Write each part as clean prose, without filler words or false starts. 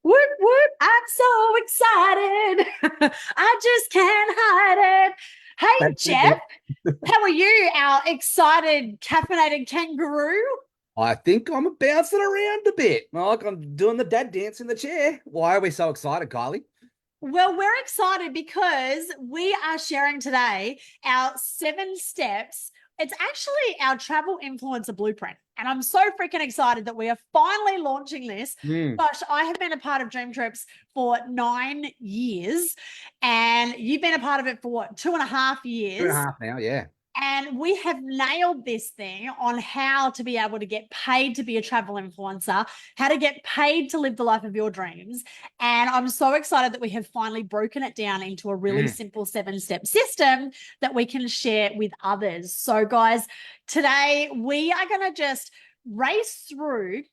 Whoop, whoop, I'm so excited. I just can't hide it. Hey, That's it, Jeff, man. how are you, our excited, caffeinated kangaroo? I think I'm bouncing around a bit. Like I'm doing the dad dance in the chair. Why are we so excited, Kylie? Well, we're excited because we are sharing today our 7 steps. It's actually our travel influencer blueprint. And I'm so freaking excited that we are finally launching this. Mm, Gosh, I have been a part of Dream Trips for 9 years, and you've been a part of it for what, 2.5 years? 2.5 now, yeah. And we have nailed this thing on how to be able to get paid to be a travel influencer, how to get paid to live the life of your dreams. And I'm so excited that we have finally broken it down into a really Mm. simple 7 step system that we can share with others. So, guys, today we are going to just race through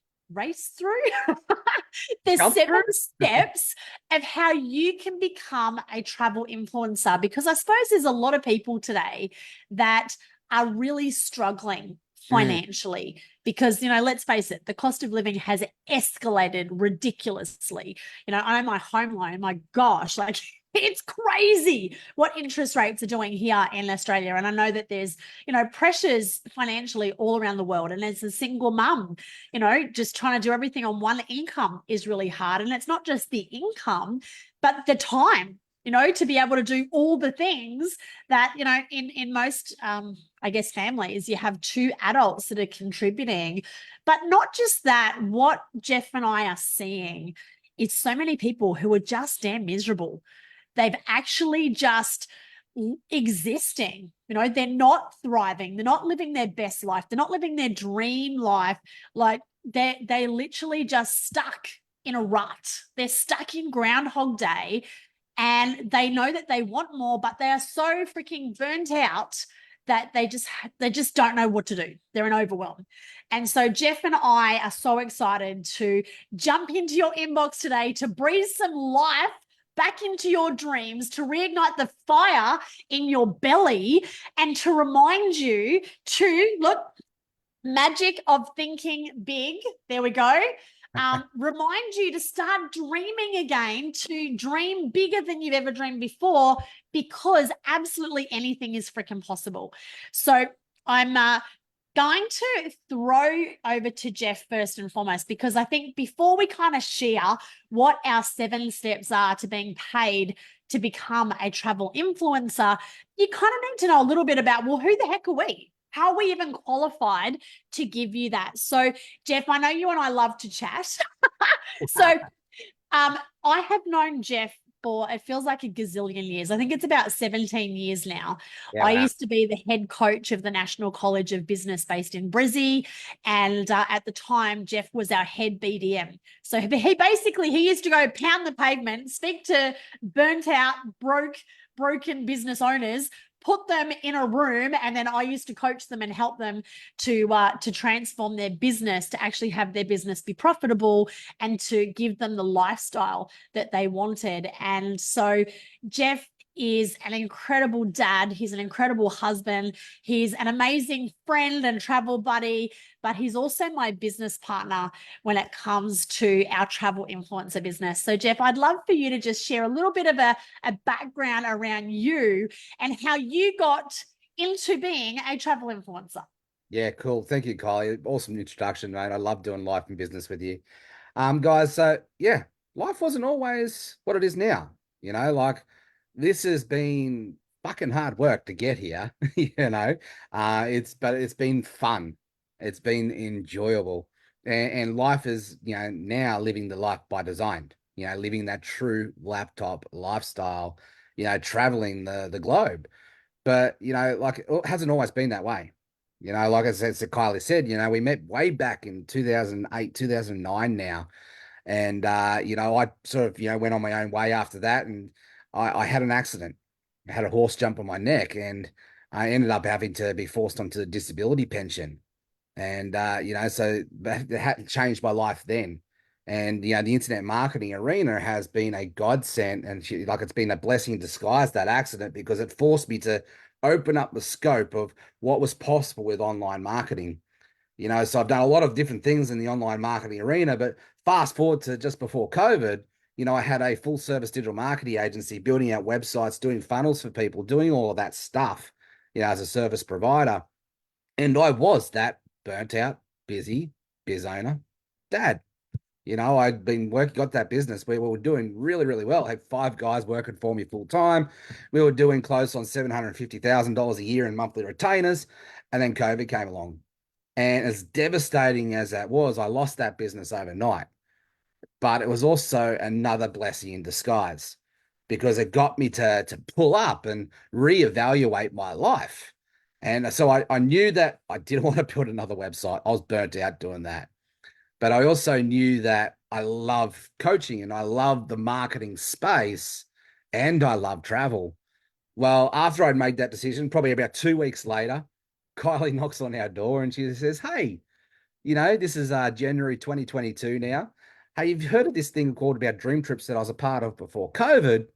the Jump seven through? steps of how you can become a travel influencer. Because I suppose there's a lot of people today that are really struggling Mm. financially because, let's face it, the cost of living has escalated ridiculously. I know my home loan, my gosh, like it's crazy what interest rates are doing here in Australia. And I know that there's, pressures financially all around the world. And as a single mum, just trying to do everything on one income is really hard. And it's not just the income, but the time, to be able to do all the things that, in most, I guess, families, you have two adults that are contributing. But not just that, what Jeff and I are seeing is so many people who are just damn miserable. They've actually just existing. They're not thriving. They're not living their best life. They're not living their dream life. Like they literally just stuck in a rut. They're stuck in Groundhog Day, and they know that they want more, but they are so freaking burnt out that they just don't know what to do. They're in overwhelm. And so Jeff and I are so excited to jump into your inbox today to breathe some life back into your dreams, to reignite the fire in your belly, and to remind you to look, magic of thinking big. There we go. Remind you to start dreaming again, to dream bigger than you've ever dreamed before, because absolutely anything is freaking possible. So I'm going to throw over to Jeff first and foremost, because I think before we kind of share what our 7 steps are to being paid to become a travel influencer, you kind of need to know a little bit about, well, who the heck are we? How are we even qualified to give you that? So, Jeff, I know you and I love to chat. So, I have known Jeff for, it feels like a gazillion years. I think it's about 17 years now. Yeah, I wow. used to be the head coach of the National College of Business based in Brizzy. And at the time, Jeff was our head BDM. So he used to go pound the pavement, speak to burnt out, broken business owners, put them in a room, and then I used to coach them and help them to transform their business, to actually have their business be profitable, and to give them the lifestyle that they wanted. And so Jeff is an incredible dad. He's an incredible husband. He's an amazing friend and travel buddy, but he's also my business partner when it comes to our travel influencer business. So, Jeff, I'd love for you to just share a little bit of a background around you and how you got into being a travel influencer. Yeah, cool. Thank you, Kylie. Awesome introduction, mate. I love doing life and business with you. Guys, so yeah, life wasn't always what it is now. Like this has been fucking hard work to get here, you know. But it's been fun. It's been enjoyable. And life is, now living the life by design, living that true laptop lifestyle, traveling the globe. But, like it hasn't always been that way. Like I said, Kylie said, we met way back in 2008, 2009 now. And, I sort of, went on my own way after that. And I had an accident. I had a horse jump on my neck, and I ended up having to be forced onto the disability pension. And, so that had changed my life then. And, the internet marketing arena has been a godsend, and like it's been a blessing in disguise, that accident, because it forced me to open up the scope of what was possible with online marketing. So I've done a lot of different things in the online marketing arena, but fast forward to just before COVID, I had a full service digital marketing agency building out websites, doing funnels for people, doing all of that stuff, as a service provider. And I was that burnt out, busy, biz owner, dad. I'd been working, got that business. We were doing really, really well. I had 5 guys working for me full time. We were doing close on $750,000 a year in monthly retainers. And then COVID came along. And as devastating as that was, I lost that business overnight. But it was also another blessing in disguise because it got me to pull up and reevaluate my life. And so I knew that I didn't want to build another website. I was burnt out doing that. But I also knew that I love coaching and I love the marketing space and I love travel. Well, after I'd made that decision, probably about 2 weeks later, Kylie knocks on our door and she says, "Hey, this is January 2022 now. Hey, you've heard of this thing called about DreamTrips that I was a part of before COVID?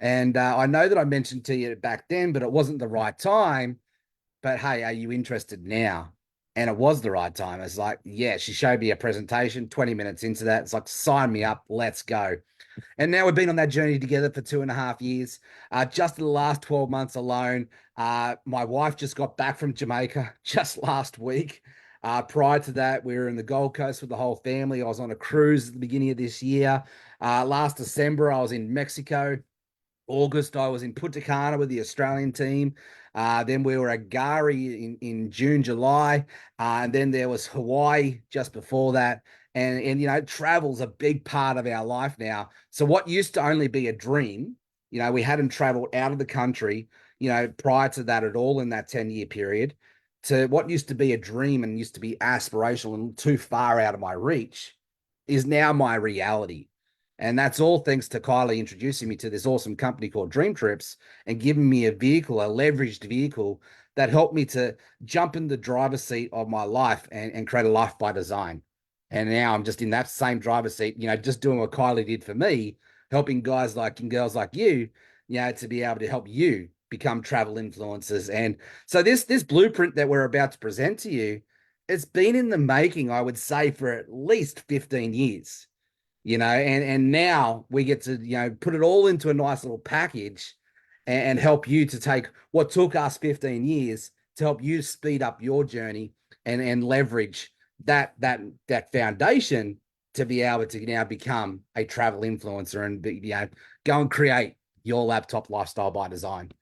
And I know that I mentioned to you back then, but it wasn't the right time. But hey, are you interested now?" And it was the right time. It's like, yeah, she showed me a presentation 20 minutes into that. It's like, sign me up, let's go. And now we've been on that journey together for 2.5 years. Just in the last 12 months alone, my wife just got back from Jamaica just last week. Prior to that, we were in the Gold Coast with the whole family. I was on a cruise at the beginning of this year. Last December, I was in Mexico. August, I was in Punta Cana with the Australian team. Then we were at Gari in June, July. And then there was Hawaii just before that. And travel's a big part of our life now. So what used to only be a dream, we hadn't traveled out of the country, prior to that at all in that 10-year period, to what used to be a dream and used to be aspirational and too far out of my reach is now my reality. And that's all thanks to Kylie introducing me to this awesome company called DreamTrips and giving me a vehicle, a leveraged vehicle that helped me to jump in the driver's seat of my life and create a life by design. And now I'm just in that same driver's seat, just doing what Kylie did for me, helping guys like and girls like you, to be able to help you become travel influencers. And so this blueprint that we're about to present to you, it's been in the making, I would say, for at least 15 years. And now we get to, put it all into a nice little package and help you to take what took us 15 years to help you speed up your journey and leverage that foundation to be able to now become a travel influencer and go and create your laptop lifestyle by design.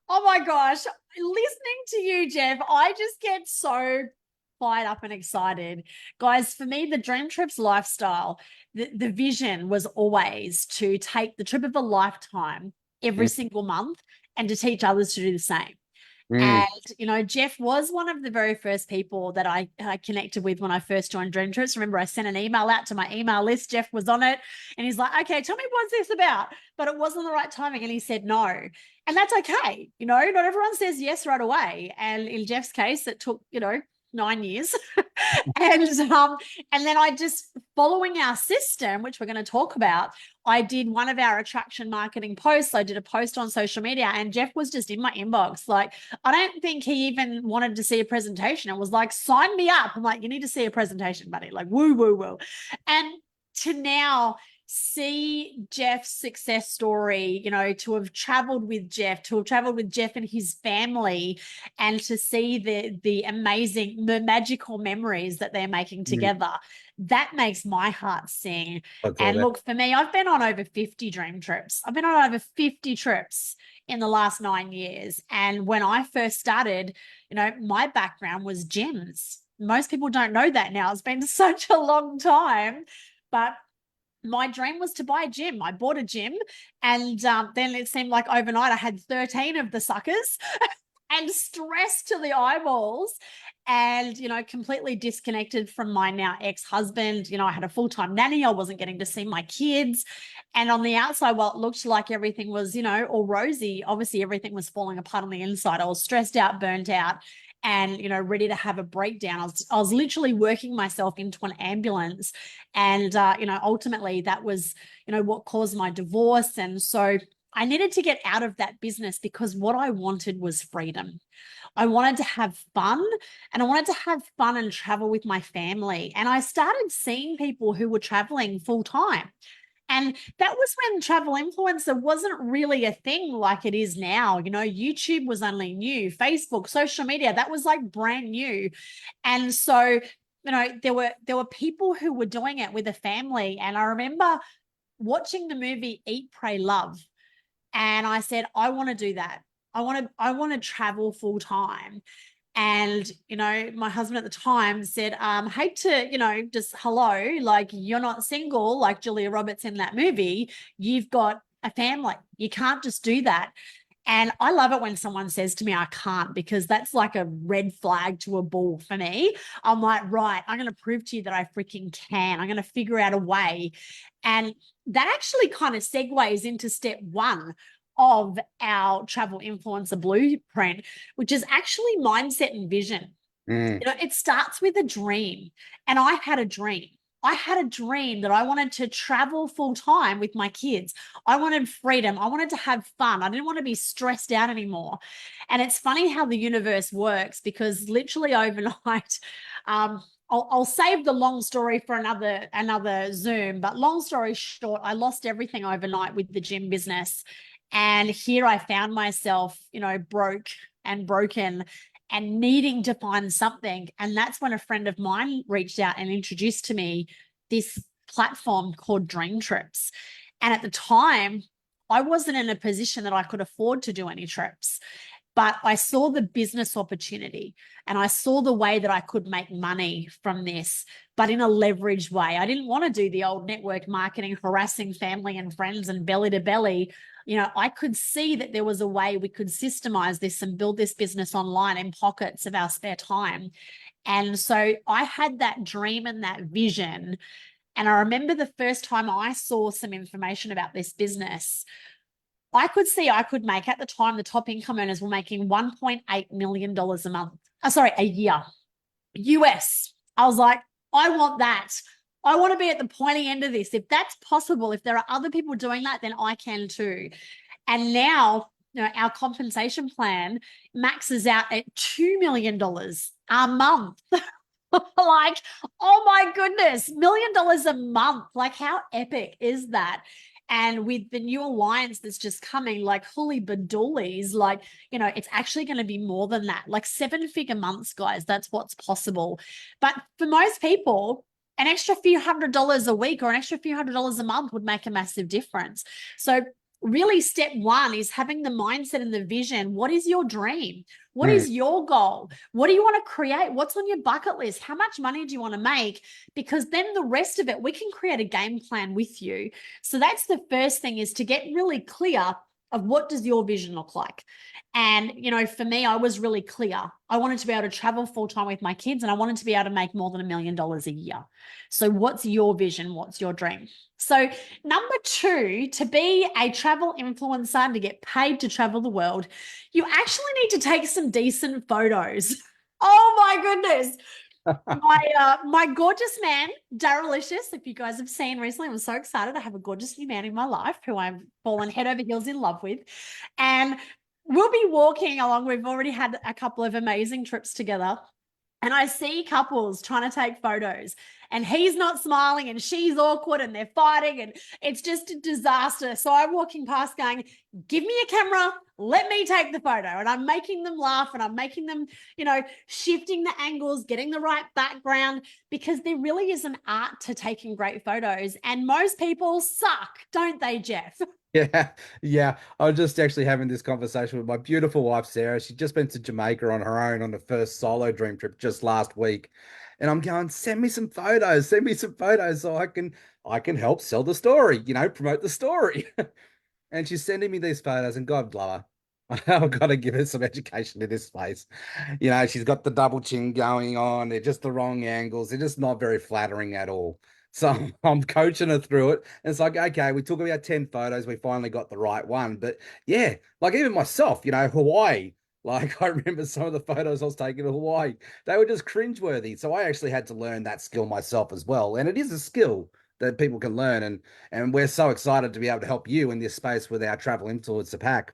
Oh my gosh. Listening to you, Jeff, I just get so fired up and excited. Guys, for me, the DreamTrips lifestyle, the vision was always to take the trip of a lifetime every single month and to teach others to do the same. Mm. And, Jeff was one of the very first people that I connected with when I first joined DreamTrips. Remember, I sent an email out to my email list. Jeff was on it and he's like, "Okay, tell me what's this about?" But it wasn't the right timing. And he said no. And that's okay. Not everyone says yes right away. And in Jeff's case, it took, 9 years. And then I just, following our system, which we're going to talk about, I did one of our attraction marketing posts. I did a post on social media and Jeff was just in my inbox. Like, I don't think he even wanted to see a presentation. It was like, "Sign me up." I'm like, "You need to see a presentation, buddy." Like, woo, woo, woo. And to now see Jeff's success story, to have traveled with Jeff and his family, and to see the magical memories that they're making together, that makes my heart sing. And look, for me, I've been on over 50 dream trips. I've been on over 50 trips in the last 9 years. And when I first started, my background was gyms. Most people don't know that now. It's been such a long time, but my dream was to buy a gym. I bought a gym, and then it seemed like overnight I had 13 of the suckers and stressed to the eyeballs and, completely disconnected from my now ex-husband. I had a full-time nanny. I wasn't getting to see my kids. And on the outside, while it looked like everything was, all rosy, obviously everything was falling apart on the inside. I was stressed out, burnt out, and ready to have a breakdown. I was literally working myself into an ambulance, and ultimately that was what caused my divorce. And so I needed to get out of that business because what I wanted was freedom. I wanted to have fun, and I wanted to have fun and travel with my family. And I started seeing people who were traveling full time. And that was when travel influencer wasn't really a thing like it is now. You know, YouTube was only new, Facebook, social media, that was like brand new. And so, there were people who were doing it with a family. And I remember watching the movie Eat, Pray, Love. And I said, I want to do that. I want to travel full time. And, my husband at the time said, hate to, just hello, like you're not single like Julia Roberts in that movie. You've got a family. You can't just do that. And I love it when someone says to me, I can't, because that's like a red flag to a bull for me. I'm like, right, I'm going to prove to you that I freaking can. I'm going to figure out a way. And that actually kind of segues into step one of our travel influencer blueprint, which is actually mindset and vision. Mm. It starts with a dream. And I had a dream. I had a dream that I wanted to travel full time with my kids. I wanted freedom. I wanted to have fun. I didn't want to be stressed out anymore. And it's funny how the universe works, because literally overnight, I'll save the long story for another Zoom. But long story short, I lost everything overnight with the gym business. And here I found myself, broke and broken and needing to find something. And that's when a friend of mine reached out and introduced to me this platform called DreamTrips. And at the time, I wasn't in a position that I could afford to do any trips, but I saw the business opportunity and I saw the way that I could make money from this, but in a leveraged way. I didn't want to do the old network marketing, harassing family and friends and belly to belly. I could see that there was a way we could systemize this and build this business online in pockets of our spare time. And so I had that dream and that vision. And I remember the first time I saw some information about this business, I could see I could make, at the time, the top income earners were making $1.8 million a month. A year. US. I was like, I want that. I want to be at the pointy end of this. If that's possible, if there are other people doing that, then I can too. And now, our compensation plan maxes out at $2 million a month. Like, oh my goodness, $1 million a month. Like, how epic is that? And with the new alliance that's just coming, like holy badoolies, like, it's actually going to be more than that, like 7-figure months, guys. That's what's possible. But for most people, an extra few $100s a week or an extra few $100s a month would make a massive difference. So really, step one is having the mindset and the vision. What is your dream? What is your goal? What do you want to create? What's on your bucket list? How much money do you want to make? Because then the rest of it, we can create a game plan with you. So that's the first thing, is to get really clear of what does your vision look like. And, for me, I was really clear. I wanted to be able to travel full time with my kids, and I wanted to be able to make more than $1 million a year. So what's your vision? What's your dream? So number two, to be a travel influencer and to get paid to travel the world, you actually need to take some decent photos. Oh my goodness. My gorgeous man, Darylicious, if you guys have seen recently, I'm so excited. I have a gorgeous new man in my life who I've fallen head over heels in love with. And we'll be walking along. We've already had a couple of amazing trips together. And I see couples trying to take photos, and he's not smiling and she's awkward and they're fighting and it's just a disaster. So I'm walking past going, give me a camera, let me take the photo. And I'm making them laugh and I'm making them, shifting the angles, getting the right background, because there really is an art to taking great photos. And most people suck, don't they, Jeff? Yeah, yeah. I was just actually having this conversation with my beautiful wife, Sarah. She'd just been to Jamaica on her own on the first solo dream trip just last week. And I'm going, send me some photos, so I can help sell the story, promote the story. And she's sending me these photos, and God bless her. I've got to give her some education in this space. She's got the double chin going on. They're just the wrong angles. They're just not very flattering at all. So I'm coaching her through it. And it's like, okay, we took about 10 photos. We finally got the right one. But yeah, like even myself, Hawaii, like I remember some of the photos I was taking of Hawaii, they were just cringeworthy. So I actually had to learn that skill myself as well. And it is a skill, that people can learn. And we're so excited to be able to help you in this space with our travel influencer pack.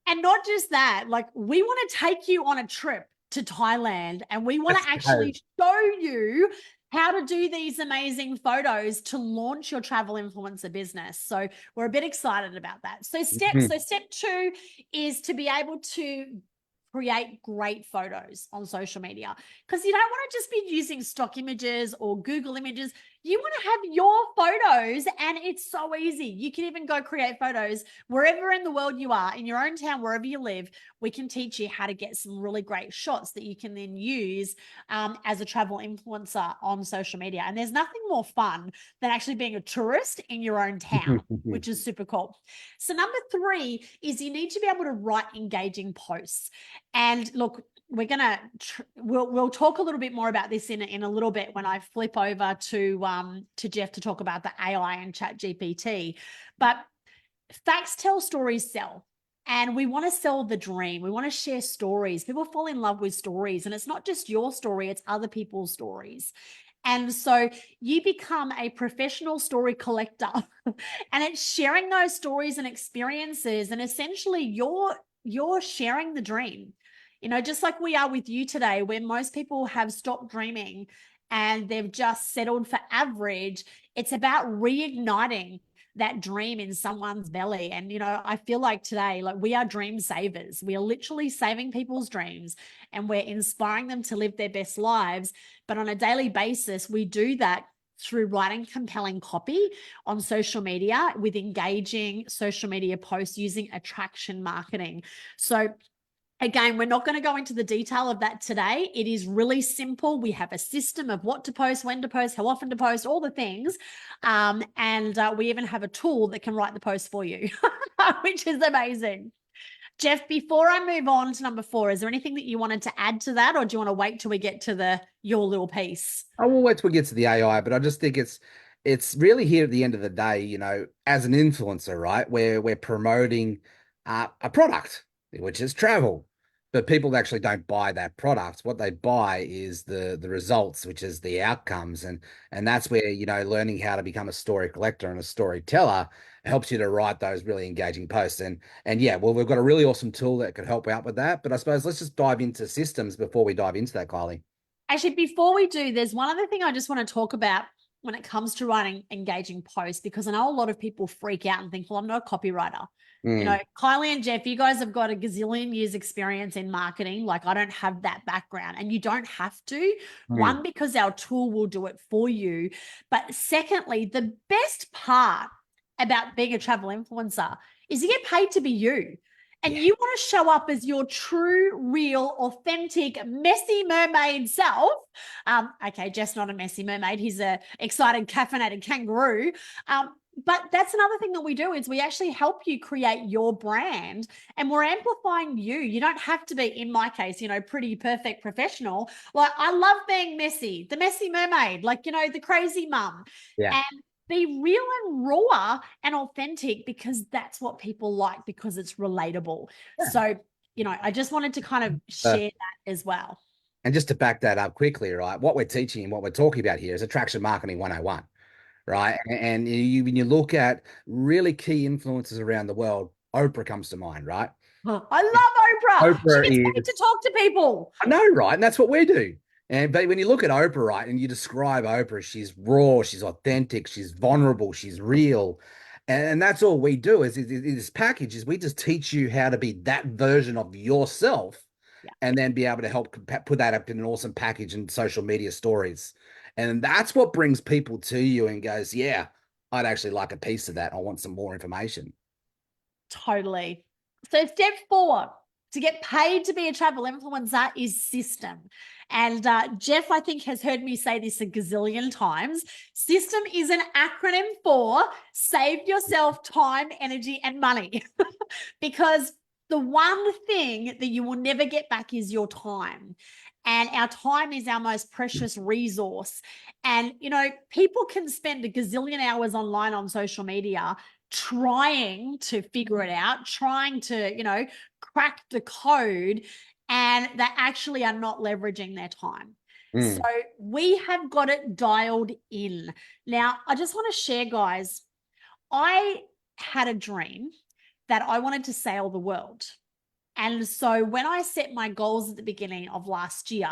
And not just that, like we want to take you on a trip to Thailand and we want to actually show you how to do these amazing photos to launch your travel influencer business. So we're a bit excited about that. So step 2 is to be able to create great photos on social media, because you don't want to just be using stock images or Google images. You want to have your photos, and it's so easy. You can even go create photos wherever in the world you are, in your own town, wherever you live. We can teach you how to get some really great shots that you can then use as a travel influencer on social media. And there's nothing more fun than actually being a tourist in your own town, which is super cool. So number 3 is you need to be able to write engaging posts. And look, we're gonna we'll talk a little bit more about this in a little bit when I flip over to Jeff to talk about the AI and ChatGPT. But facts tell, stories sell. And we want to sell the dream. We want to share stories. People fall in love with stories, and it's not just your story, it's other people's stories. And so you become a professional story collector and it's sharing those stories and experiences. And essentially you're sharing the dream, you know, just like we are with you today, where most people have stopped dreaming and they've just settled for average. It's about reigniting that dream in someone's belly. And, you know, I feel like today, like we are dream savers. We are literally saving people's dreams and we're inspiring them to live their best lives. But on a daily basis, we do that through writing compelling copy on social media with engaging social media posts using attraction marketing. So again, we're not going to go into the detail of that today. It is really simple. We have a system of what to post, when to post, how often to post, all the things. And we even have a tool that can write the post for you, which is amazing. Jeff, before I move on to number 4, is there anything that you wanted to add to that, or do you want to wait till we get to your little piece? I will wait till we get to the AI, but I just think it's really here at the end of the day, you know, as an influencer, right? Where we're promoting a product, which is travel. But people actually don't buy that product. What they buy is the results, which is the outcomes. And that's where, you know, learning how to become a story collector and a storyteller helps you to write those really engaging posts. And yeah, well, we've got a really awesome tool that could help out with that. But I suppose let's just dive into systems before we dive into that, Kylie. Actually, before we do, there's one other thing I just want to talk about when it comes to writing engaging posts, because I know a lot of people freak out and think, well, I'm not a copywriter. You know, Kylie and Jeff, you guys have got a gazillion years experience in marketing. Like I don't have that background, and you don't have to. One, because our tool will do it for you. But secondly, the best part about being a travel influencer is you get paid to be you. And you want to show up as your true, real, authentic, messy mermaid self. Okay, Jeff's not a messy mermaid. He's a excited, caffeinated kangaroo. But that's another thing that we do is we actually help you create your brand, and we're amplifying you. You don't have to be, in my case, you know, pretty, perfect, professional. Like I love being messy, the messy mermaid, like, you know, the crazy mum. Yeah. And be real and raw and authentic, because that's what people like, because it's relatable. So, you know, I just wanted to kind of share that as well. And just to back that up quickly, right? What we're teaching and what we're talking about here is attraction marketing 101, right? And when you look at really key influencers around the world, Oprah comes to mind, right? I love Oprah. She Oprah gets paid to is, talk to people. I know, right? And that's what we do. And but when you look at Oprah, right, and you describe Oprah, she's raw, she's authentic, she's vulnerable, she's real. And that's all we do is this package is we just teach you how to be that version of yourself Yeah, and then be able to help put that up in an awesome package in social media stories. And that's what brings people to you and goes, yeah, I'd actually like a piece of that. I want some more information. totally. So step 4 to get paid to be a travel influencer is system. And Jeff, I think, has heard me say this a gazillion times. System is an acronym for save yourself time, energy, and money. Because the one thing that you will never get back is your time. And our time is our most precious resource. And, you know, people can spend a gazillion hours online on social media trying to figure it out, trying to, you know, crack the code, and they actually are not leveraging their time. Mm. So we have got it dialed in. Now, I just want to share, guys, I had a dream that I wanted to sail the world. And so when I set my goals at the beginning of last year,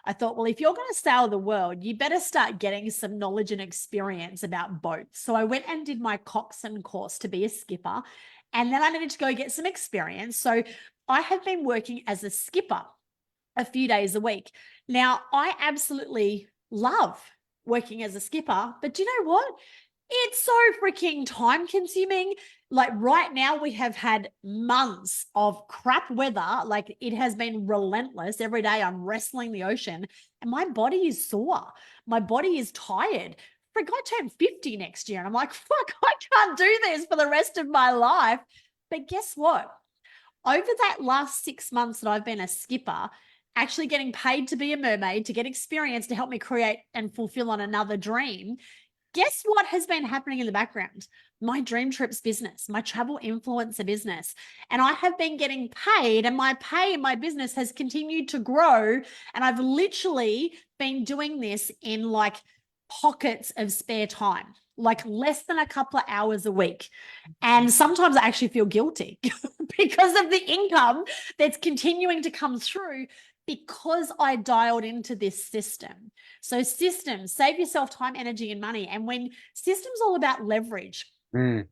I thought, well, if you're going to sail the world, you better start getting some knowledge and experience about boats. So I went and did my coxswain course to be a skipper. And then I needed to go get some experience. So I have been working as a skipper a few days a week. Now, I absolutely love working as a skipper, but do you know what? It's so freaking time consuming. Like right now, we have had months of crap weather. Like it has been relentless. Every day I'm wrestling the ocean and my body is sore. My body is tired. Frick, I turn 50 next year and I'm like, fuck, I can't do this for the rest of my life. But guess what? Over that last 6 months that I've been a skipper, actually getting paid to be a mermaid, to get experience to help me create and fulfill on another dream, guess what has been happening in the background? My DreamTrips business, my travel influencer business. And I have been getting paid, and my pay in my business has continued to grow. And I've literally been doing this in like pockets of spare time, like less than a couple of hours a week. And sometimes I actually feel guilty because of the income that's continuing to come through because I dialed into this system. So systems, save yourself time, energy, and money. And when systems all about leverage, achieving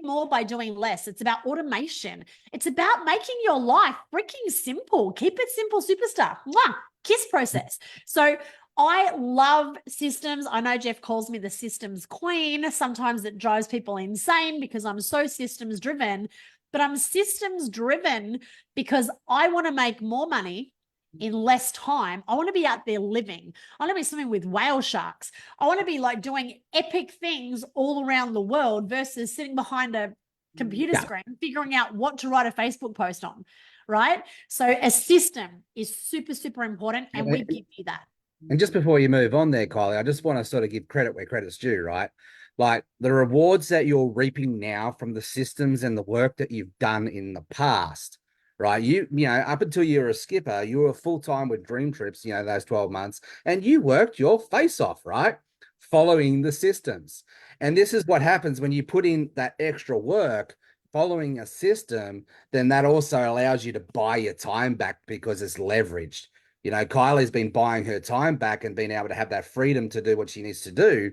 more by doing less. It's about automation. It's about making your life freaking simple. Keep it simple, superstar. Mwah! Kiss process. So I love systems. I know Jeff calls me the systems queen. Sometimes it drives people insane because I'm so systems driven, but I'm systems driven because I want to make more money in less time. I want to be out there living. I want to be swimming with whale sharks. I want to be like doing epic things all around the world versus sitting behind a computer screen, figuring out what to write a Facebook post on, right? So a system is super, super important, and we give you that. And just before you move on there, Kylie, I just want to sort of give credit where credit's due, right? Like the rewards that you're reaping now from the systems and the work that you've done in the past, right? You know, up until you were a skipper, you were full-time with DreamTrips, you know, those 12 months, and you worked your face off, right? Following the systems. And this is what happens when you put in that extra work following a system, then that also allows you to buy your time back because it's leveraged. You know, Kylie's been buying her time back and being able to have that freedom to do what she needs to do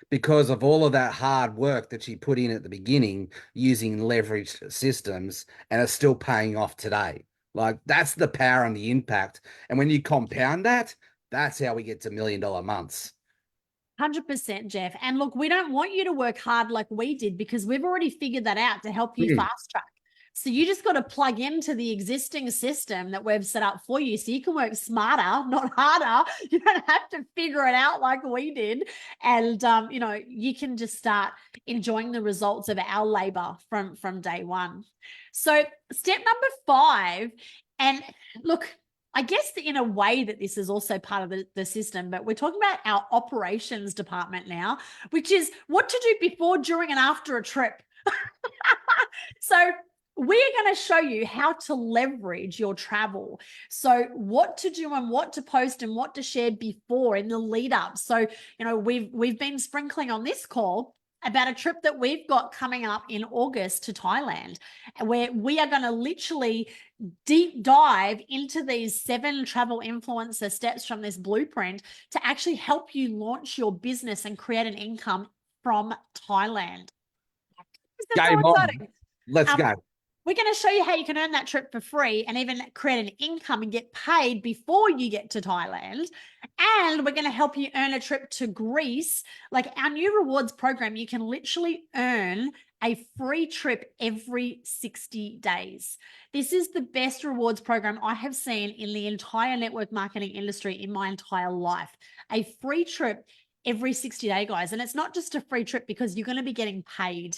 because of all of that hard work that she put in at the beginning using leveraged systems, and it's still paying off today. Like that's the power and the impact. And when you compound that, that's how we get to $1 million months. 100%, Jeff. And look, we don't want you to work hard like we did because we've already figured that out to help you fast track. So you just got to plug into the existing system that we've set up for you so you can work smarter, not harder. You don't have to figure it out like we did. And, you know, you can just start enjoying the results of our labor from day one. So step number 5, and look, I guess in a way that this is also part of the system, but we're talking about our operations department now, which is what to do before, during, and after a trip. So we're going to show you how to leverage your travel. So what to do and what to post and what to share before in the lead up. So, you know, we've been sprinkling on this call about a trip that we've got coming up in August to Thailand, where we are going to literally deep dive into these 7 travel influencer steps from this blueprint to actually help you launch your business and create an income from Thailand. Game so on. Let's go. We're going to show you how you can earn that trip for free and even create an income and get paid before you get to Thailand. And we're going to help you earn a trip to Greece. Like our new rewards program, you can literally earn a free trip every 60 days. This is the best rewards program I have seen in the entire network marketing industry in my entire life. A free trip every 60 days, guys. And it's not just a free trip because you're going to be getting paid.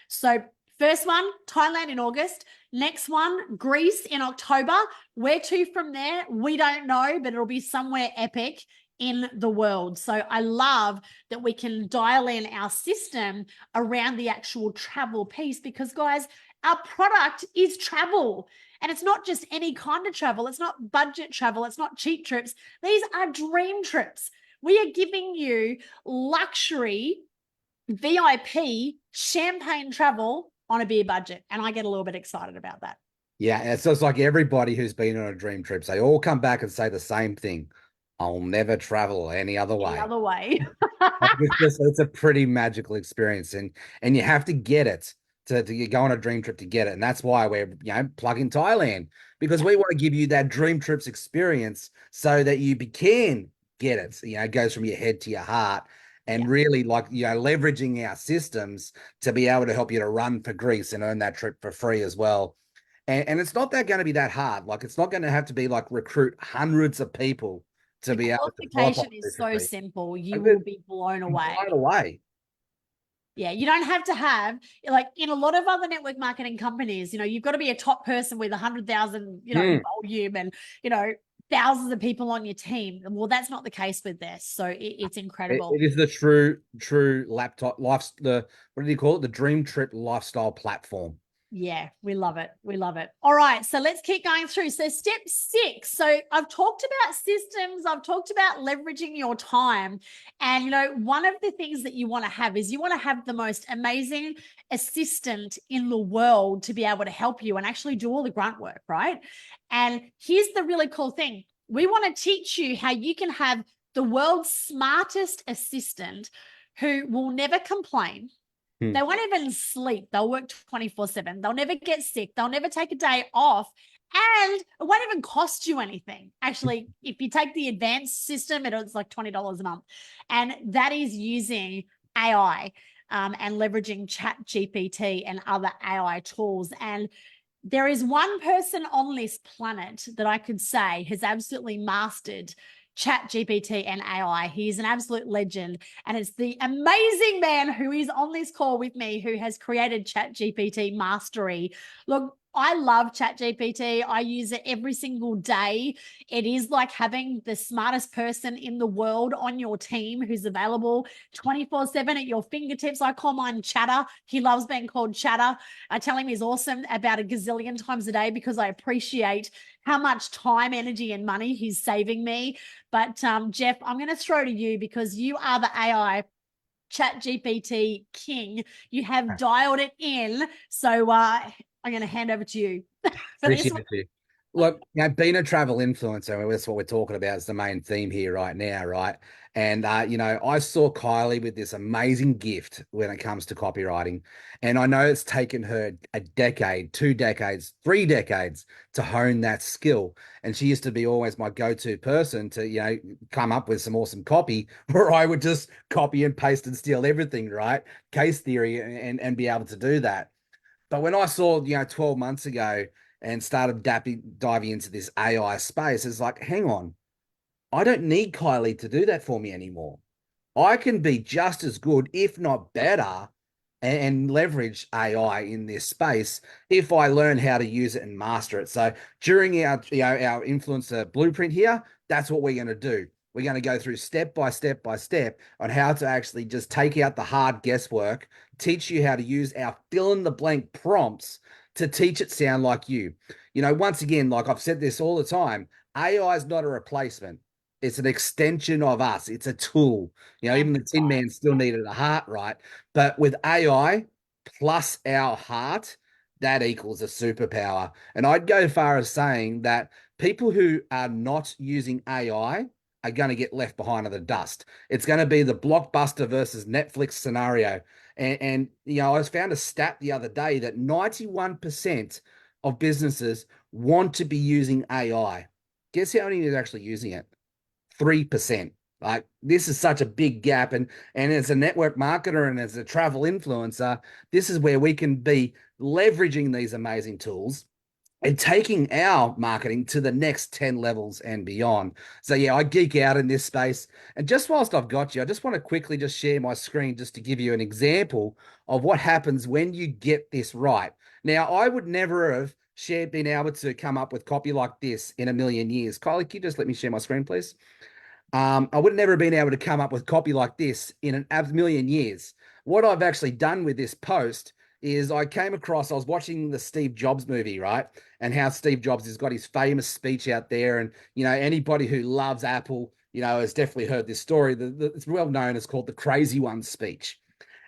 So first one, Thailand in August. Next one, Greece in October. Where to from there? We don't know, but it'll be somewhere epic in the world. So I love that we can dial in our system around the actual travel piece because, guys, Our product is travel. And it's not just any kind of travel. It's not budget travel. It's not cheap trips. These are dream trips. We are giving you luxury, VIP, champagne travel on a beer budget. And I get a little bit excited about that. Yeah, and so it's like everybody who's been on a dream trip, they all come back and say the same thing. I'll never travel any other Any way. other way. Like, it's a pretty magical experience, and you have to get it to go on a dream trip to get it. And that's why we're plugging Thailand, because we want to give you that dream trips experience so that you can get it. It goes from your head to your heart, and really leveraging our systems to be able to help you to run for Greece and earn that trip for free as well. And it's not that going to be that hard. Like, it's not going to have to be like recruit hundreds of people to be able to flop Qualification is so free. simple. You will be blown away. Blown away. Yeah, you don't have to have, like, in a lot of other network marketing companies, you've got to be a top person with 100,000, volume and, thousands of people on your team. Well, that's not the case with this. So it's incredible. It is the true laptop life. What do you call it? The Dream Trip lifestyle platform. Yeah, we love it. We love it. All right, so let's keep going through. So step 6. So I've talked about systems. I've talked about leveraging your time. And, one of the things that you want to have is you want to have the most amazing assistant in the world to be able to help you and actually do all the grunt work, right? And here's the really cool thing. We want to teach you how you can have the world's smartest assistant who will never complain. They won't even sleep. They'll work 24/7. They'll never get sick. They'll never take a day off. And it won't even cost you anything. Actually, if you take the advanced system, it's like $20 a month. And that is using AI and leveraging ChatGPT and other AI tools. And there is one person on this planet that I could say has absolutely mastered ChatGPT and AI. He's an absolute legend. And it's the amazing man who is on this call with me who has created ChatGPT Mastery. Look, I love ChatGPT. I use it every single day. It is like having the smartest person in the world on your team who's available 24/7 at your fingertips. I call mine Chatter. He loves being called Chatter. I tell him he's awesome about a gazillion times a day because I appreciate how much time, energy, and money he's saving me. But Jeff, I'm going to throw to you because you are the AI ChatGPT king. You have dialed it in. So I'm going to hand over to you. Appreciate you. Look, being a travel influencer, that's what we're talking about, is the main theme here right now, right? And, I saw Kylie with this amazing gift when it comes to copywriting. And I know it's taken her a decade, 2 decades, 3 decades to hone that skill. And she used to be always my go-to person to, come up with some awesome copy where I would just copy and paste and steal everything, right? Case theory and be able to do that. But when I saw, 12 months ago and started diving into this AI space, it's like, hang on, I don't need Kylie to do that for me anymore. I can be just as good, if not better, and leverage AI in this space if I learn how to use it and master it. So during our influencer blueprint here, that's what we're going to do. We're going to go through step by step by step on how to actually just take out the hard guesswork, teach you how to use our fill in the blank prompts to teach it sound like you. Once again, like I've said this all the time, AI is not a replacement. It's an extension of us. It's a tool. Even the Tin Man still needed a heart, right? But with AI plus our heart, that equals a superpower. And I'd go far as saying that people who are not using AI are going to get left behind in the dust. It's going to be the Blockbuster versus Netflix scenario. And I found a stat the other day that 91% of businesses want to be using AI. Guess how many is actually using it? 3%. Like, this is such a big gap. And as a network marketer and as a travel influencer, this is where we can be leveraging these amazing tools and taking our marketing to the next 10 levels and beyond. So yeah, I geek out in this space. And just whilst I've got you, I just want to quickly just share my screen just to give you an example of what happens when you get this right. Now, I would never have been able to come up with copy like this in a million years. Kylie, can you just let me share my screen, please? I would have never been able to come up with copy like this in a million years. What I've actually done with this post is I was watching the Steve Jobs movie, right? And how Steve Jobs has got his famous speech out there. And, anybody who loves Apple, has definitely heard this story. It's well known. It's called the Crazy Ones speech.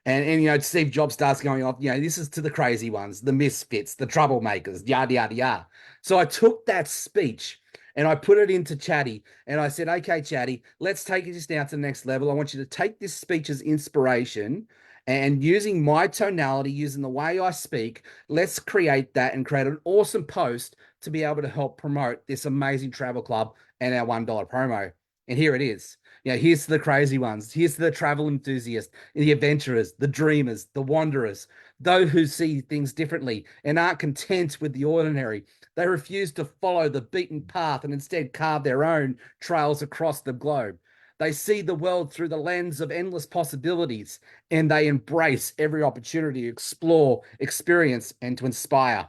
And Steve Jobs starts going off, this is to the crazy ones, the misfits, the troublemakers, yada, yada, yada. So I took that speech and I put it into Chatty and I said, okay, Chatty, let's take this now to the next level. I want you to take this speech as inspiration and using my tonality, using the way I speak, let's create that and create an awesome post to be able to help promote this amazing travel club and our $1 promo. And here it is. Here's to the crazy ones. Here's to the travel enthusiasts, the adventurers, the dreamers, the wanderers, those who see things differently and aren't content with the ordinary. They refuse to follow the beaten path and instead carve their own trails across the globe. They see the world through the lens of endless possibilities and they embrace every opportunity to explore, experience, and to inspire.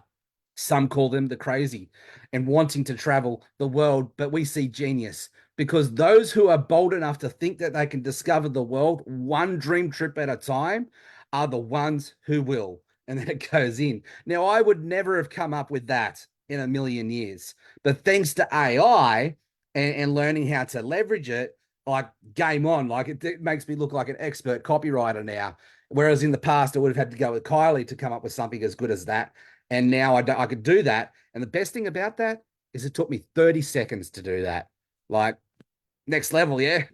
Some call them the crazy and wanting to travel the world, but we see genius because those who are bold enough to think that they can discover the world one dream trip at a time are the ones who will. And then it goes in. Now, I would never have come up with that in a million years, but thanks to AI and learning how to leverage it, like game on, like it makes me look like an expert copywriter now. Whereas in the past, I would have had to go with Kylie to come up with something as good as that. And now I could do that. And the best thing about that is it took me 30 seconds to do that. Like next level, yeah.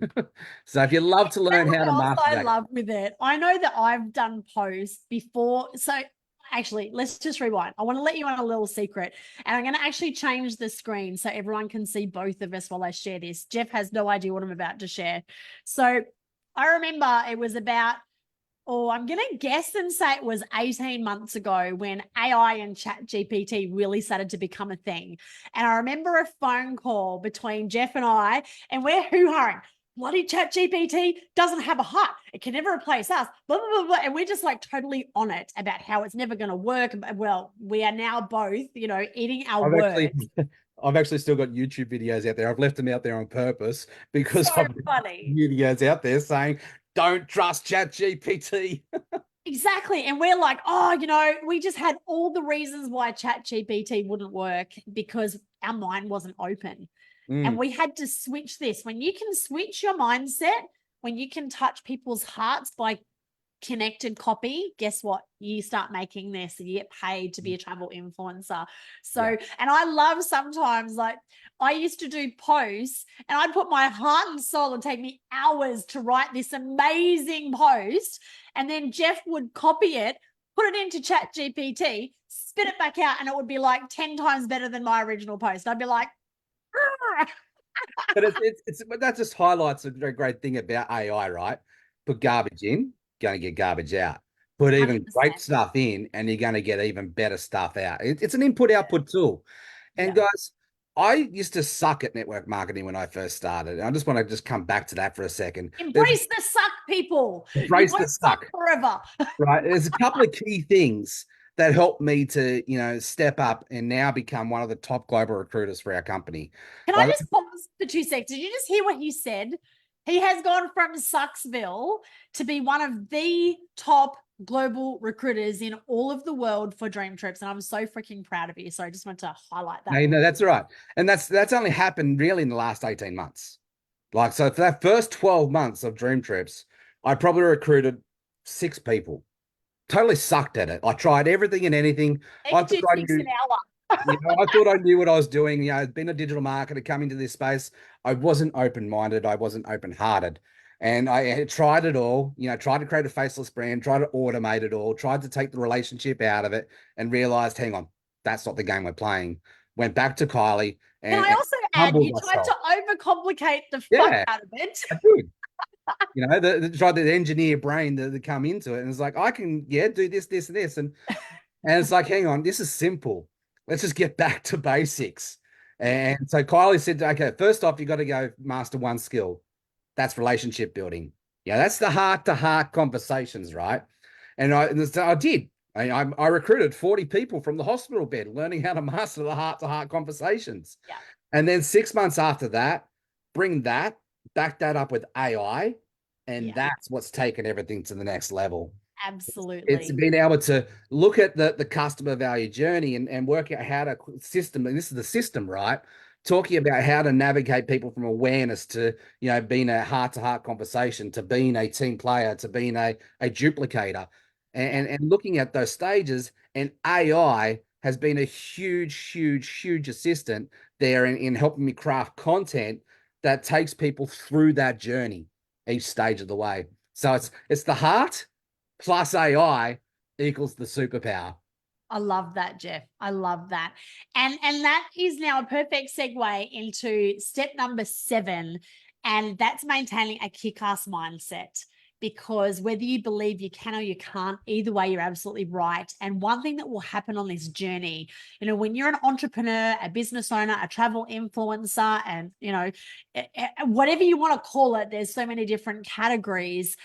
So if you love to learn how to master I that. love with it. I know that I've done posts before. So actually, let's just rewind. I want to let you on a little secret. And I'm going to actually change the screen so everyone can see both of us while I share this. Jeff has no idea what I'm about to share. So I remember it was about I'm going to guess and say it was 18 months ago when AI and ChatGPT really started to become a thing. And I remember a phone call between Jeff and I, and we're hoo-haing. Bloody ChatGPT doesn't have a heart. It can never replace us. Blah, blah, blah, blah. And we're just like totally on it about how it's never going to work. Well, we are now both, eating our words. I've actually still got YouTube videos out there. I've left them out there on purpose because So I've funny. videos out there saying, don't trust ChatGPT. Exactly. And we're like, we just had all the reasons why ChatGPT wouldn't work because our mind wasn't open. And we had to switch this. When you can switch your mindset, when you can touch people's hearts by connected copy, guess what? You start making this and you get paid to be a travel influencer. So, and I love sometimes, like I used to do posts and I'd put my heart and soul and take me hours to write this amazing post. And then Jeff would copy it, put it into ChatGPT, spit it back out, and it would be like 10 times better than my original post. I'd be like, But but that just highlights a very great thing about AI, right? Put garbage in, going to get garbage out. Put even 100%. great stuff in, and you're going to get even better stuff out. It's an input-output tool. And Yeah. guys, I used to suck at network marketing when I first started. And I just want to just come back to that for a second. Embrace the suck, people. You Embrace the won't suck suck, forever. right? There's a couple of key things that helped me to, step up and now become one of the top global recruiters for our company. Can I Like, just pause for 2 seconds? Did you just hear what he said? He has gone from Sucksville to be one of the top global recruiters in all of the world for DreamTrips. And I'm so freaking proud of you. So I just want to highlight that. no, that's all right. And that's only happened really in the last 18 months. Like, so for that first 12 months of Dream Trips, I probably recruited 6 people. Totally sucked at it. I tried everything and anything. They I can thought do I six an knew, hour. I thought I knew what I was doing. I'd been a digital marketer coming to this space. I wasn't open-minded. I wasn't open-hearted. And I had tried it all, tried to create a faceless brand, tried to automate it all, tried to take the relationship out of it and realized, hang on, that's not the game we're playing. Went back to Kylie Can and I also add, humbled you tried myself. to overcomplicate the fuck Yeah, out of it? I did. Tried the engineer brain to come into it. And it's like, I can, do this, this, and this. And it's like, hang on, this is simple. Let's just get back to basics. Yeah. And so Kylie said, okay, first off, you got to go master one skill. That's relationship building. Yeah, that's the heart-to-heart conversations, right? And so I did. I recruited 40 people from the hospital bed, learning how to master the heart-to-heart conversations. Yeah. And then 6 months after that, back that up with AI, and Yeah. that's what's taken everything to the next level. It's Absolutely. being able to look at the customer value journey and work out how to system, and this is the system, right? Talking about how to navigate people from awareness to, being a heart-to-heart conversation, to being a team player, to being a duplicator, Yeah. and looking at those stages. And AI has been a huge, huge, huge assistant there in helping me craft content that takes people through that journey each stage of the way. So it's the heart plus AI equals the superpower. I love that, Jeff. I love that. And that is now a perfect segue into step number 7, and that's maintaining a kick-ass mindset. Because whether you believe you can or you can't, either way, you're absolutely right. And one thing that will happen on this journey, when you're an entrepreneur, a business owner, a travel influencer, and, whatever you want to call it, there's so many different categories.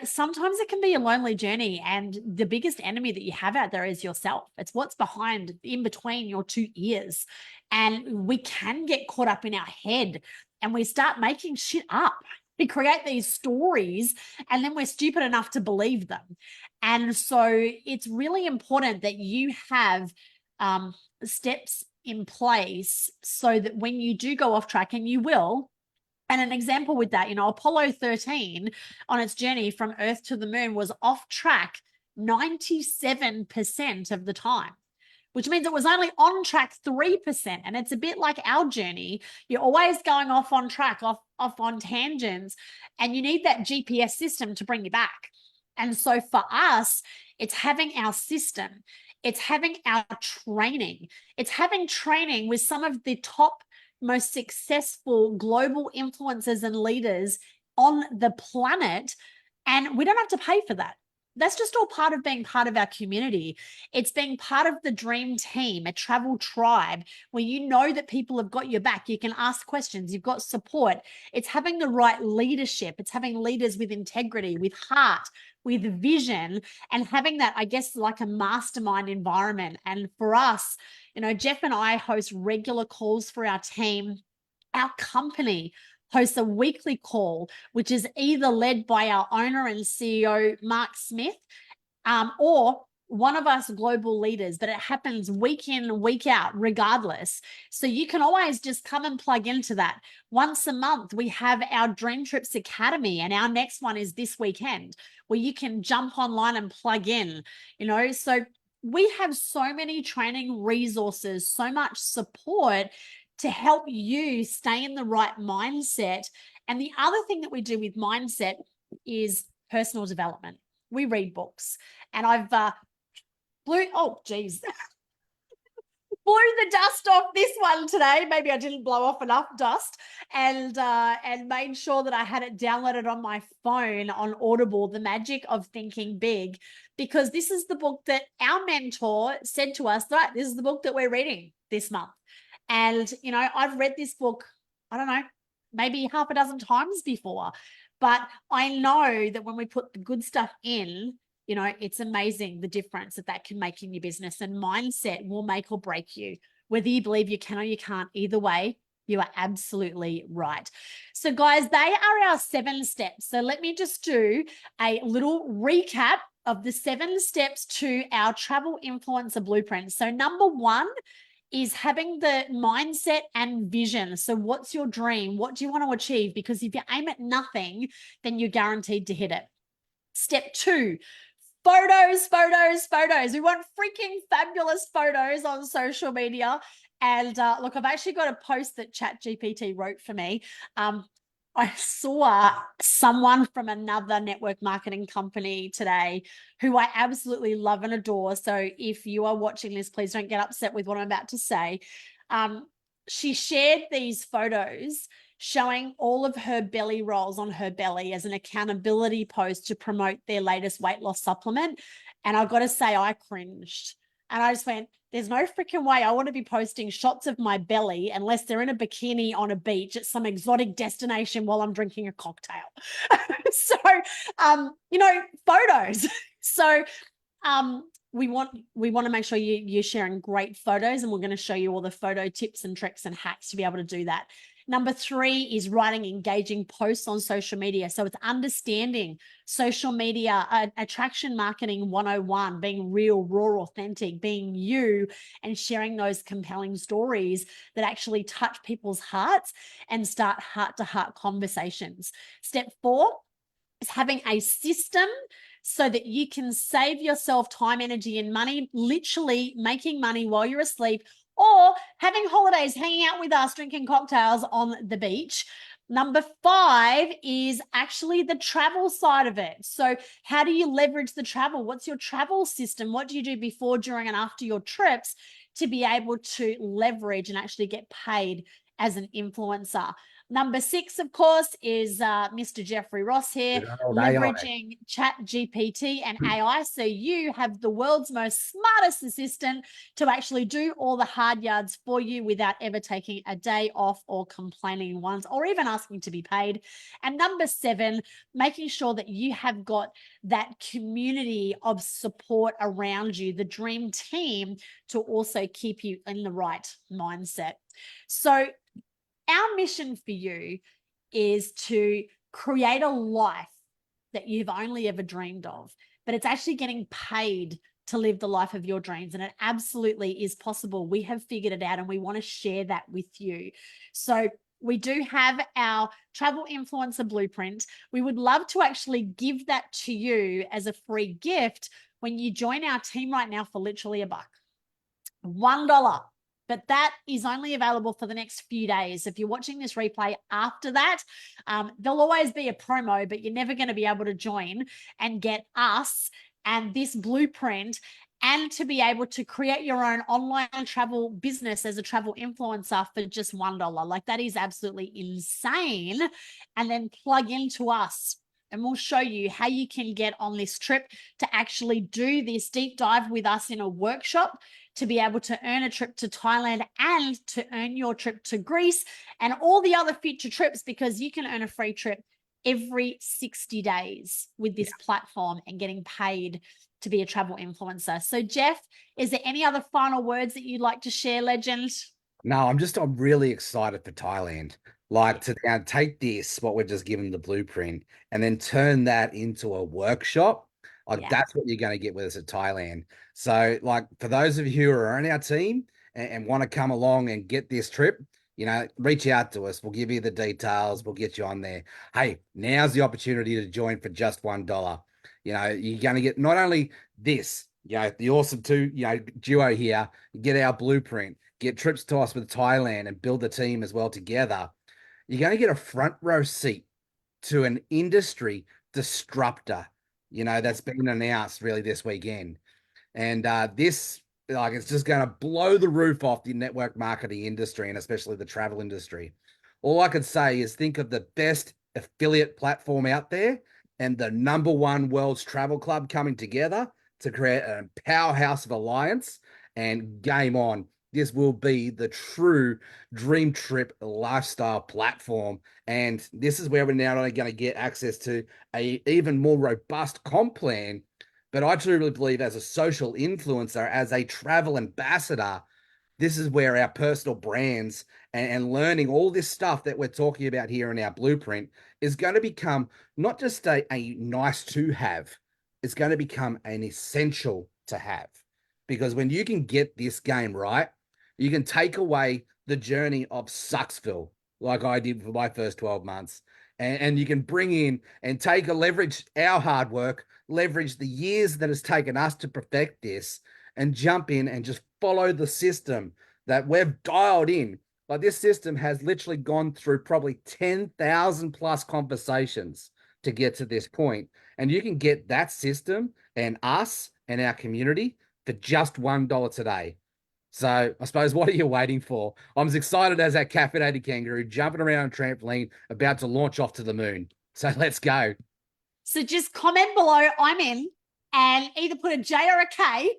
Sometimes it can be a lonely journey, and the biggest enemy that you have out there is yourself. It's what's behind, in between your two ears. And we can get caught up in our head and we start making shit up. We create these stories and then we're stupid enough to believe them. And so it's really important that you have steps in place so that when you do go off track, and you will. And an example with that, Apollo 13 on its journey from Earth to the moon was off track 97% of the time, which means it was only on track 3%. And it's a bit like our journey. You're always going off on track, off on tangents, and you need that GPS system to bring you back. And so for us, it's having our system, it's having our training, it's having training with some of the top most successful global influencers and leaders on the planet. And we don't have to pay for that. That's just all part of being part of our community. It's being part of the dream team, a travel tribe where you know that people have got your back. You can ask questions, you've got support. It's having the right leadership. It's having leaders with integrity, with heart, with vision, and having that, I guess, like a mastermind environment. And for us, Jeff and I host regular calls for our team. Our company hosts a weekly call, which is either led by our owner and CEO, Mark Smith, or one of us global leaders, but it happens week in, week out, regardless. So you can always just come and plug into that. Once a month, we have our DreamTrips Academy, and our next one is this weekend, where you can jump online and plug in, so we have so many training resources, so much support to help you stay in the right mindset. And the other thing that we do with mindset is personal development. We read books, and I've blew the dust off this one today. Maybe I didn't blow off enough dust, and made sure that I had it downloaded on my phone on Audible, The Magic of Thinking Big, because this is the book that our mentor said to us, that this is the book that we're reading this month. And, I've read this book, I don't know, maybe half a dozen times before, but I know that when we put the good stuff in, it's amazing the difference that can make in your business. And mindset will make or break you. Whether you believe you can or you can't, either way, you are absolutely right. So guys, they are our 7 steps. So let me just do a little recap of the 7 steps to our travel influencer blueprint. So number 1 is having the mindset and vision. So what's your dream? What do you want to achieve? Because if you aim at nothing, then you're guaranteed to hit it. Step 2, photos. We want freaking fabulous photos on social media. And look, I've actually got a post that ChatGPT wrote for me. I saw someone from another network marketing company today who I absolutely love and adore. So if you are watching this, please don't get upset with what I'm about to say. She shared these photos showing all of her belly rolls on her belly as an accountability post to promote their latest weight loss supplement. And I've got to say, I cringed. And I just went, there's no freaking way I want to be posting shots of my belly unless they're in a bikini on a beach at some exotic destination while I'm drinking a cocktail. So, photos. So, we want to make sure you're sharing great photos, and we're going to show you all the photo tips and tricks and hacks to be able to do that. Number 3 is writing engaging posts on social media. So it's understanding social media, attraction marketing 101, being real, raw, authentic, being you, and sharing those compelling stories that actually touch people's hearts and start heart-to-heart conversations. Step 4 is having a system so that you can save yourself time, energy, and money, literally making money while you're asleep, or having holidays, hanging out with us, drinking cocktails on the beach. Number 5 is actually the travel side of it. So how do you leverage the travel? What's your travel system? What do you do before, during, and after your trips to be able to leverage and actually get paid as an influencer? Number 6, of course, is Mr. Jeffrey Ross here, leveraging ChatGPT and AI. So you have the world's most smartest assistant to actually do all the hard yards for you without ever taking a day off or complaining once or even asking to be paid. And number 7, making sure that you have got that community of support around you, the dream team, to also keep you in the right mindset. So our mission for you is to create a life that you've only ever dreamed of, but it's actually getting paid to live the life of your dreams. And it absolutely is possible. We have figured it out and we want to share that with you. So we do have our travel influencer blueprint. We would love to actually give that to you as a free gift when you join our team right now for literally $1. $1. But that is only available for the next few days. If you're watching this replay after that, there'll always be a promo, but you're never going to be able to join and get us and this blueprint, and to be able to create your own online travel business as a travel influencer for just $1. Like, that is absolutely insane. And then plug into us, and we'll show you how you can get on this trip to actually do this deep dive with us in a workshop, to be able to earn a trip to Thailand and to earn your trip to Greece and all the other future trips, because you can earn a free trip every 60 days with this platform and getting paid to be a travel influencer. So Jeff, is there any other final words that you'd like to share, legend? No, I'm really excited for Thailand. Like, to now take this, what we're just given the blueprint, and then turn that into a workshop. Like, that's what you're going to get with us at Thailand. So, like, for those of you who are on our team and want to come along and get this trip, reach out to us. We'll give you the details. We'll get you on there. Hey, now's the opportunity to join for just $1. You're going to get not only this, the awesome duo here, get our blueprint, get trips to us with Thailand, and build the team as well together. You're going to get a front row seat to an industry disruptor, that's been announced really this weekend. And this, like, it's just going to blow the roof off the network marketing industry, and especially the travel industry. All I could say is think of the best affiliate platform out there and the #1 world's travel club coming together to create a powerhouse of alliance, and game on. This will be the true dream trip lifestyle platform. And this is where we're now only going to get access to a even more robust comp plan. But I truly believe, as a social influencer, as a travel ambassador, this is where our personal brands and learning all this stuff that we're talking about here in our blueprint is going to become not just a nice to have, it's going to become an essential to have. Because when you can get this game right, you can take away the journey of Sucksville, like I did for my first 12 months. And you can bring in and leverage our hard work, leverage the years that it's taken us to perfect this, and jump in and just follow the system that we've dialed in. Like, this system has literally gone through probably 10,000 plus conversations to get to this point. And you can get that system and us and our community for just $1 today. So I suppose, what are you waiting for? I'm as excited as that caffeinated kangaroo jumping around on a trampoline about to launch off to the moon. So let's go. So just comment below, I'm in, and either put a J or a K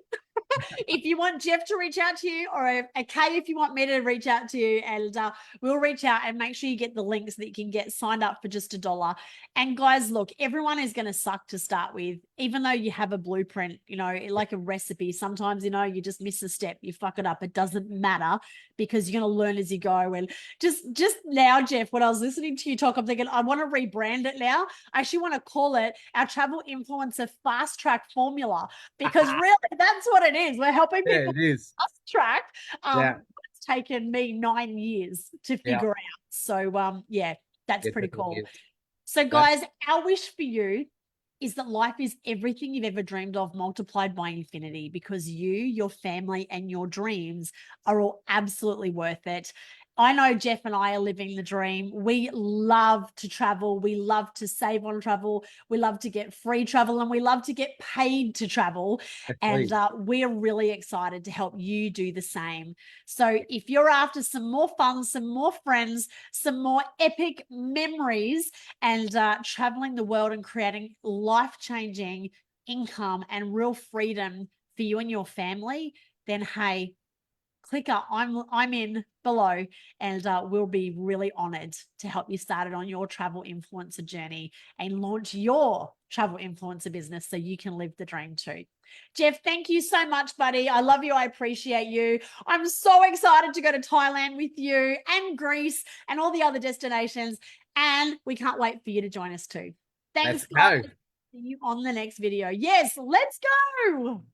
If you want Jeff to reach out to you, or a Kay, if you want me to reach out to you, and we'll reach out and make sure you get the links so that you can get signed up for just $1. And guys, look, everyone is going to suck to start with, even though you have a blueprint, you know, like a recipe. Sometimes, you know, you just miss a step, you fuck it up. It doesn't matter because you're going to learn as you go. And just now, Jeff, when I was listening to you talk, I'm thinking, I want to rebrand it now. I actually want to call it our travel influencer fast track formula, because really that's what it is. We're helping Yeah, people it is. fast track. Yeah. It's taken me 9 years to Yeah. figure out. So yeah, that's It pretty definitely cool. is. So No, guys, our wish for you is that life is everything you've ever dreamed of multiplied by infinity, because you, your family, and your dreams are all absolutely worth it. I know Jeff and I are living the dream. We love to travel. We love to save on travel. We love to get free travel, and we love to get paid to travel. And please. we're really excited to help you do the same. So if you're after some more fun, some more friends, some more epic memories, and traveling the world and creating life-changing income and real freedom for you and your family, then hey, click up. I'm in below, and we'll be really honored to help you start it on your travel influencer journey and launch your travel influencer business so you can live the dream too. Jeff, thank you so much, buddy. I love you. I appreciate you. I'm so excited to go to Thailand with you and Greece and all the other destinations. And we can't wait for you to join us too. Let's Thanks, go. guys. See you on the next video. Yes, let's go.